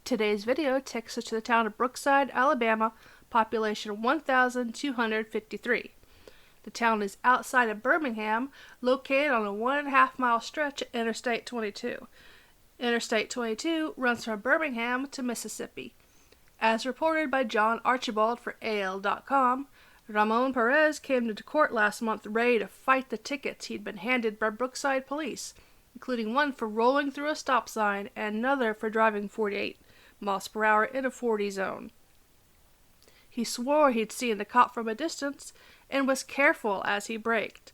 Today's video takes us to the town of Brookside, Alabama, population 1,253. The town is outside of Birmingham, located on a 1.5 mile stretch of Interstate 22. Interstate 22 runs from Birmingham to Mississippi. As reported by John Archibald for AL.com, Ramon Perez came to court last month ready to fight the tickets he'd been handed by Brookside police, including one for rolling through a stop sign and another for driving 48 miles per hour in a 40 zone. He swore he'd seen the cop from a distance and was careful as he braked.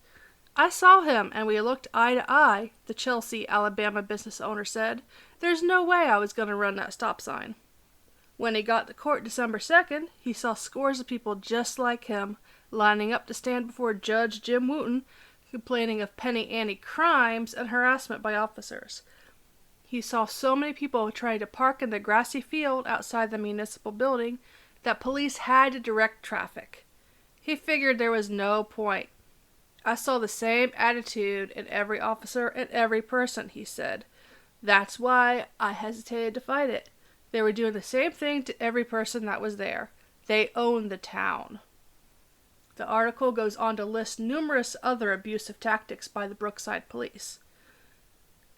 "I saw him and we looked eye to eye," the Chelsea, Alabama business owner said. "There's no way I was going to run that stop sign." When he got to court December 2nd, he saw scores of people just like him lining up to stand before Judge Jim Wooten, complaining of penny-ante crimes and harassment by officers. He saw so many people trying to park in the grassy field outside the municipal building that police had to direct traffic. He figured there was no point. "I saw the same attitude in every officer and every person," he said. "That's why I hesitated to fight it. They were doing the same thing to every person that was there. They owned the town." The article goes on to list numerous other abusive tactics by the Brookside police.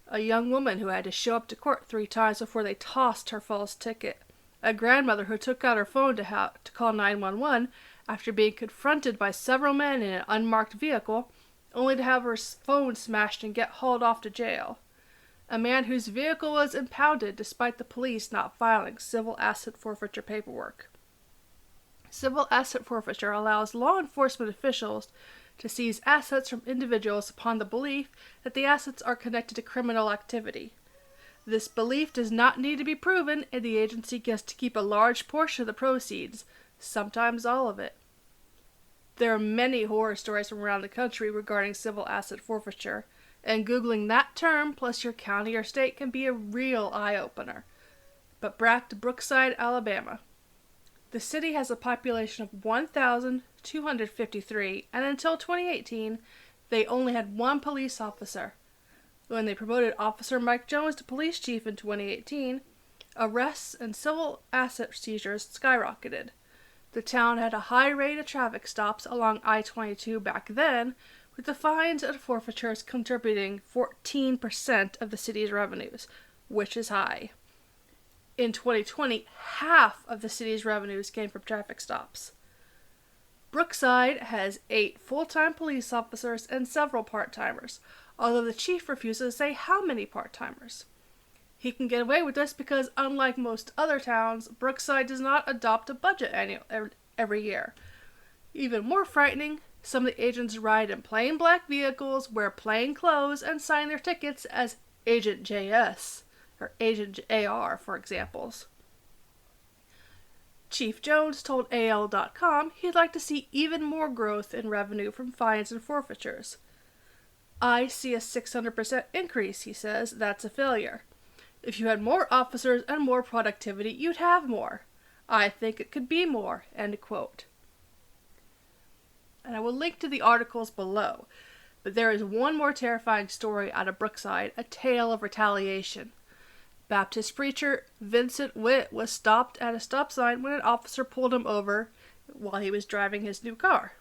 A young woman who had to show up to court 3 times before they tossed her false ticket. A grandmother who took out her phone to call 911 after being confronted by several men in an unmarked vehicle, only to have her phone smashed and get hauled off to jail. A man whose vehicle was impounded despite the police not filing civil asset forfeiture paperwork. Civil asset forfeiture allows law enforcement officials to seize assets from individuals upon the belief that the assets are connected to criminal activity. This belief does not need to be proven, and the agency gets to keep a large portion of the proceeds, sometimes all of it. There are many horror stories from around the country regarding civil asset forfeiture, and Googling that term plus your county or state can be a real eye-opener. But back to Brookside, Alabama. The city has a population of 1,253, and until 2018, they only had 1 police officer. When they promoted Officer Mike Jones to police chief in 2018, arrests and civil asset seizures skyrocketed. The town had a high rate of traffic stops along I-22 back then, with the fines and forfeitures contributing 14% of the city's revenues, which is high. In 2020, half of the city's revenues came from traffic stops. Brookside has 8 full-time police officers and several part-timers, although the chief refuses to say how many part-timers. He can get away with this because, unlike most other towns, Brookside does not adopt a budget every year. Even more frightening, some of the agents ride in plain black vehicles, wear plain clothes, and sign their tickets as Agent JS or Agent AR, for examples. Chief Jones told AL.com he'd like to see even more growth in revenue from fines and forfeitures. "I see a 600% increase," he says. "That's a failure. If you had more officers and more productivity, you'd have more. I think it could be more," end quote. And I will link to the articles below, but there is one more terrifying story out of Brookside, a tale of retaliation. Baptist preacher Vincent Witt was stopped at a stop sign when an officer pulled him over while he was driving his new car.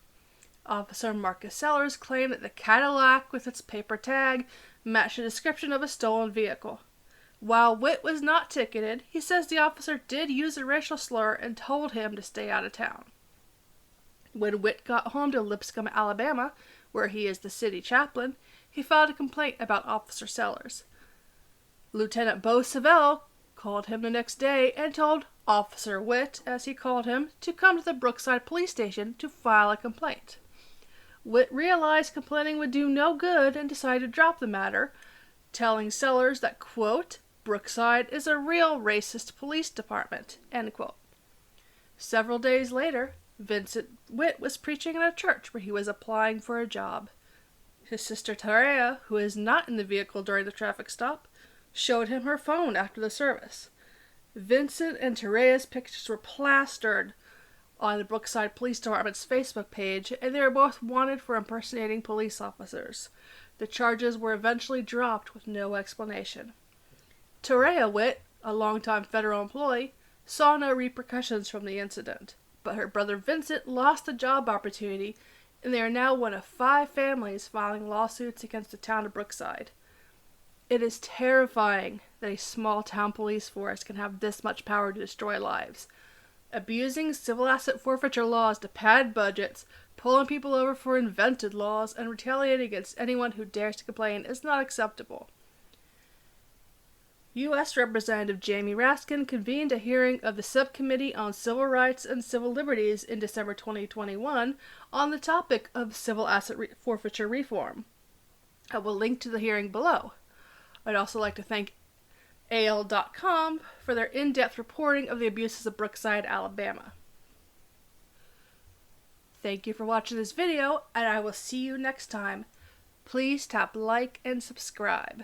Officer Marcus Sellers claimed that the Cadillac with its paper tag matched the description of a stolen vehicle. While Witt was not ticketed, he says the officer did use a racial slur and told him to stay out of town. When Witt got home to Lipscomb, Alabama, where he is the city chaplain, he filed a complaint about Officer Sellers. Lieutenant Beau Savell called him the next day and told Officer Witt, as he called him, to come to the Brookside police station to file a complaint. Witt realized complaining would do no good and decided to drop the matter, telling Sellers that, quote, "Brookside is a real racist police department," end quote. Several days later, Vincent Witt was preaching in a church where he was applying for a job. His sister Tarea, who is not in the vehicle during the traffic stop, showed him her phone after the service. Vincent and Tarea's pictures were plastered on the Brookside Police Department's Facebook page, and they were both wanted for impersonating police officers. The charges were eventually dropped with no explanation. Tarea Witt a longtime federal employee, saw no repercussions from the incident. But her brother Vincent lost the job opportunity, and they are now one of 5 families filing lawsuits against the town of Brookside. It is terrifying that a small town police force can have this much power to destroy lives. Abusing civil asset forfeiture laws to pad budgets, pulling people over for invented laws, and retaliating against anyone who dares to complain is not acceptable. U.S. Representative Jamie Raskin convened a hearing of the Subcommittee on Civil Rights and Civil Liberties in December 2021 on the topic of civil asset forfeiture reform. I will link to the hearing below. I'd also like to thank AL.com for their in-depth reporting of the abuses of Brookside, Alabama. Thank you for watching this video, and I will see you next time. Please tap like and subscribe.